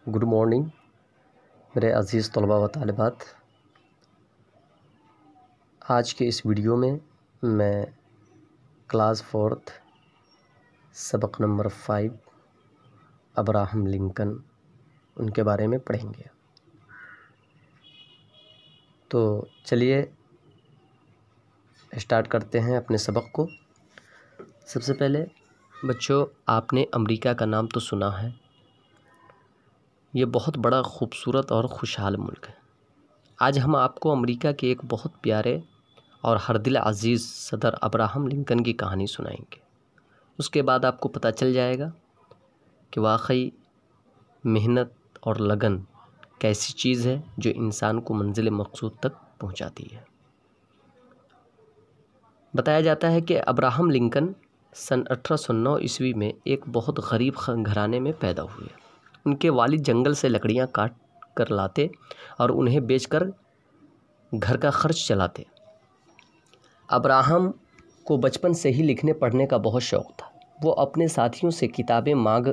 Good morning میرے عزیز طلباء و طالبات، آج کے اس ویڈیو میں کلاس 4 سبق نمبر 5 ابراہم لنکن ان کے بارے میں پڑھیں گے۔ تو چلیے اسٹارٹ کرتے ہیں اپنے سبق کو۔ سب سے پہلے بچوں، آپ نے امریکہ کا نام تو سنا ہے۔ یہ بہت بڑا خوبصورت اور خوشحال ملک ہے۔ آج ہم آپ کو امریکہ کے ایک بہت پیارے اور ہر دل عزیز صدر ابراہم لنکن کی کہانی سنائیں گے۔ اس کے بعد آپ کو پتہ چل جائے گا کہ واقعی محنت اور لگن کیسی چیز ہے جو انسان کو منزل مقصود تک پہنچاتی ہے۔ بتایا جاتا ہے کہ ابراہم لنکن سن 1809 عیسوی میں ایک بہت غریب گھرانے میں پیدا ہوئے۔ ان کے والد جنگل سے لکڑیاں کاٹ کر لاتے اور انہیں بیچ کر گھر کا خرچ چلاتے۔ ابراہم کو بچپن سے ہی لکھنے پڑھنے کا بہت شوق تھا۔ وہ اپنے ساتھیوں سے کتابیں مانگ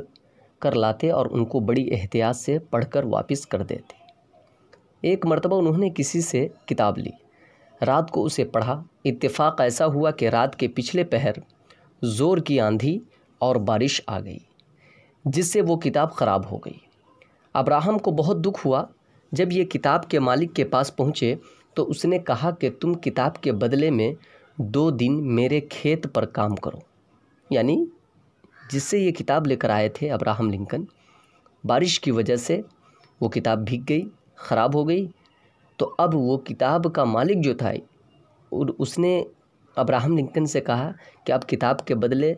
کر لاتے اور ان کو بڑی احتیاط سے پڑھ کر واپس کر دیتے۔ ایک مرتبہ انہوں نے کسی سے کتاب لی، رات کو اسے پڑھا۔ اتفاق ایسا ہوا کہ رات کے پچھلے پہر زور کی آندھی اور بارش آ گئی، جس سے وہ کتاب خراب ہو گئی۔ ابراہم کو بہت دکھ ہوا۔ جب یہ کتاب کے مالک کے پاس پہنچے تو اس نے کہا کہ تم کتاب کے بدلے میں 2 دن میرے کھیت پر کام کرو۔ یعنی جس سے یہ کتاب لے کر آئے تھے ابراہم لنکن، بارش کی وجہ سے وہ کتاب بھیگ گئی، خراب ہو گئی۔ تو اب وہ کتاب کا مالک جو تھا اس نے ابراہم لنکن سے کہا کہ اب کتاب کے بدلے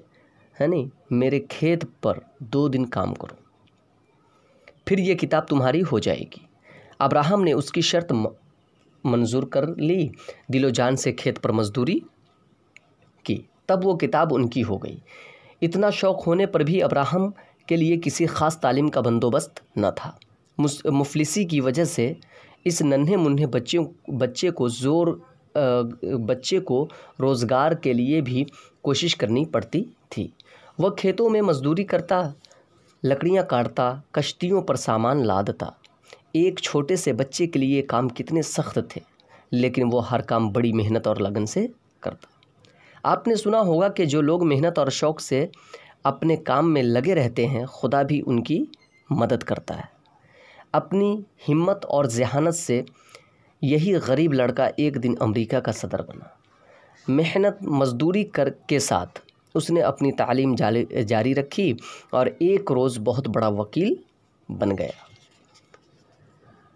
میرے کھیت پر 2 دن کام کرو، پھر یہ کتاب تمہاری ہو جائے گی۔ ابراہم نے اس کی شرط منظور کر لی، دل و جان سے کھیت پر مزدوری کی۔ تب وہ کتاب ان کی ہو گئی۔ اتنا شوق ہونے پر بھی ابراہم کے لیے کسی خاص تعلیم کا بندوبست نہ تھا۔ مفلسی کی وجہ سے اس ننھے منھے بچے کو روزگار کے لیے بھی کوشش کرنی پڑتی تھی۔ وہ کھیتوں میں مزدوری کرتا، لکڑیاں کاٹتا، کشتیوں پر سامان لادتا۔ ایک چھوٹے سے بچے کے لیے کام کتنے سخت تھے، لیکن وہ ہر کام بڑی محنت اور لگن سے کرتا۔ آپ نے سنا ہوگا کہ جو لوگ محنت اور شوق سے اپنے کام میں لگے رہتے ہیں، خدا بھی ان کی مدد کرتا ہے۔ اپنی ہمت اور ذہانت سے یہی غریب لڑکا ایک دن امریکہ کا صدر بنا۔ محنت مزدوری کے ساتھ اس نے اپنی تعلیم جاری رکھی اور ایک روز بہت بڑا وکیل بن گیا۔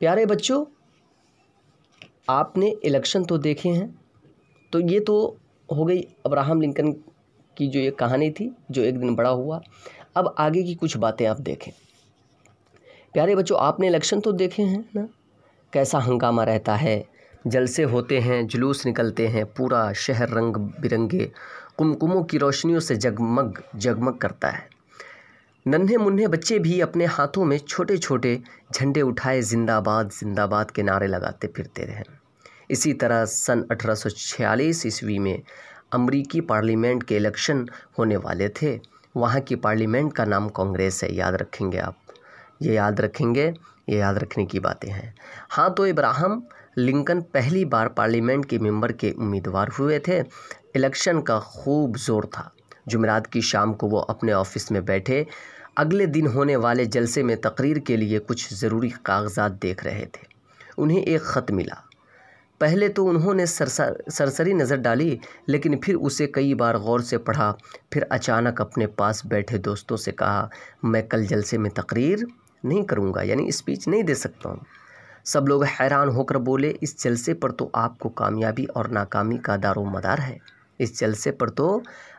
پیارے بچوں، آپ نے الیکشن تو دیکھے ہیں، تو یہ تو ہو گئی ابراہم لنکن کی جو یہ کہانی تھی جو ایک دن بڑا ہوا۔ اب آگے کی کچھ باتیں آپ دیکھیں۔ پیارے بچوں، آپ نے الیکشن تو دیکھے ہیں نا، کیسا ہنگامہ رہتا ہے، جلسے ہوتے ہیں، جلوس نکلتے ہیں، پورا شہر رنگ برنگے قمقموں کی روشنیوں سے جگمگ کرتا ہے۔ ننھے منھے بچے بھی اپنے ہاتھوں میں چھوٹے چھوٹے جھنڈے اٹھائے زندہ باد زندہ باد کے نعرے لگاتے پھرتے رہے۔ اسی طرح سن 1846 عیسوی میں امریکی پارلیمنٹ کے الیکشن ہونے والے تھے۔ وہاں کی پارلیمنٹ کا نام کانگریس ہے، یاد رکھیں گے آپ، یہ یاد رکھیں گے، یہ یاد رکھنے کی باتیں ہیں۔ ہاں، تو ابراہم لنکن پہلی بار پارلیمنٹ کے ممبر کے امیدوار ہوئے تھے۔ الیکشن کا خوب زور تھا۔ جمعرات کی شام کو وہ اپنے آفس میں بیٹھے اگلے دن ہونے والے جلسے میں تقریر کے لیے کچھ ضروری کاغذات دیکھ رہے تھے۔ انہیں ایک خط ملا۔ پہلے تو انہوں نے سرسری نظر ڈالی، لیکن پھر اسے کئی بار غور سے پڑھا۔ پھر اچانک اپنے پاس بیٹھے دوستوں سے کہا، میں کل جلسے میں تقریر نہیں کروں گا، یعنی اسپیچ نہیں دے سکتا ہوں۔ سب لوگ حیران ہو کر بولے، اس جلسے پر تو آپ کو کامیابی اور ناکامی کا دار و مدار ہے۔ اس جلسے پر تو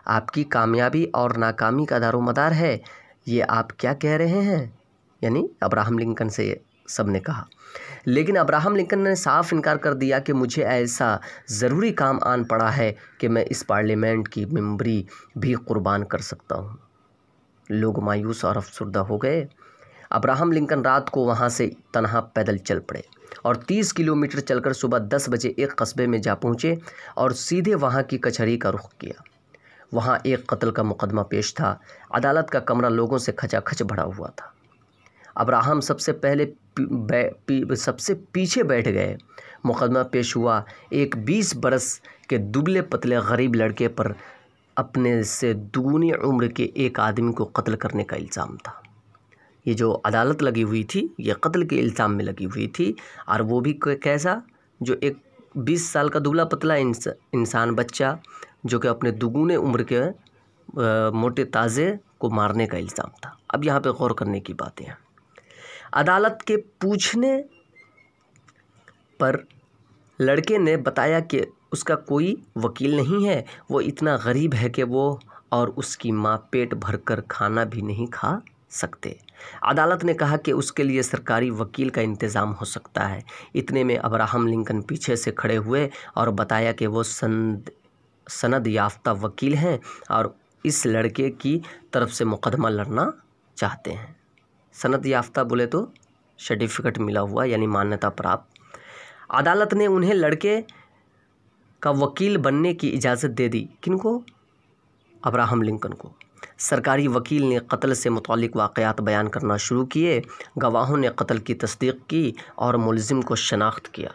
آپ کی کامیابی اور ناکامی کا دار و مدار ہے، یہ آپ کیا کہہ رہے ہیں؟ یعنی ابراہم لنکن سے سب نے کہا۔ لیکن ابراہم لنکن نے صاف انکار کر دیا کہ مجھے ایسا ضروری کام آن پڑا ہے کہ میں اس پارلیمنٹ کی ممبری بھی قربان کر سکتا ہوں۔ لوگ مایوس اور افسردہ ہو گئے۔ ابراہم لنکن رات کو وہاں سے تنہا پیدل چل پڑے اور 30 کلومیٹر چل کر صبح 10 بجے ایک قصبے میں جا پہنچے اور سیدھے وہاں کی کچہری کا رخ کیا۔ وہاں ایک قتل کا مقدمہ پیش تھا۔ عدالت کا کمرہ لوگوں سے کھچا کھچ بھرا ہوا تھا۔ ابراہم سب سے پیچھے بیٹھ گئے۔ مقدمہ پیش ہوا ایک 20 برس کے دبلے پتلے غریب لڑکے پر اپنے سے دگنی عمر کے ایک آدمی کو قتل کرنے کا الزام تھا۔ یہ جو عدالت لگی ہوئی تھی یہ قتل کے الزام میں لگی ہوئی تھی، اور وہ بھی کیسا؟ جو ایک 20 سال کا دبلا پتلا انسان بچہ جو کہ اپنے دگنے عمر کے موٹے تازے کو مارنے کا الزام تھا۔ اب یہاں پہ غور کرنے کی باتیں ہیں۔ عدالت کے پوچھنے پر لڑکے نے بتایا کہ اس کا کوئی وکیل نہیں ہے، وہ اتنا غریب ہے کہ وہ اور اس کی ماں پیٹ بھر کر کھانا بھی نہیں کھا سکتے۔ عدالت نے کہا کہ اس کے لیے سرکاری وکیل کا انتظام ہو سکتا ہے۔ اتنے میں ابراہم لنکن پیچھے سے کھڑے ہوئے اور بتایا کہ وہ سند یافتہ وکیل ہیں اور اس لڑکے کی طرف سے مقدمہ لڑنا چاہتے ہیں۔ سند یافتہ بولے تو سرٹیفکیٹ ملا ہوا، یعنی مانیتا پراپت۔ عدالت نے انہیں لڑکے کا وکیل بننے کی اجازت دے دی۔ کن کو؟ ابراہم لنکن کو۔ سرکاری وکیل نے قتل سے متعلق واقعات بیان کرنا شروع کیے، گواہوں نے قتل کی تصدیق کی اور ملزم کو شناخت کیا۔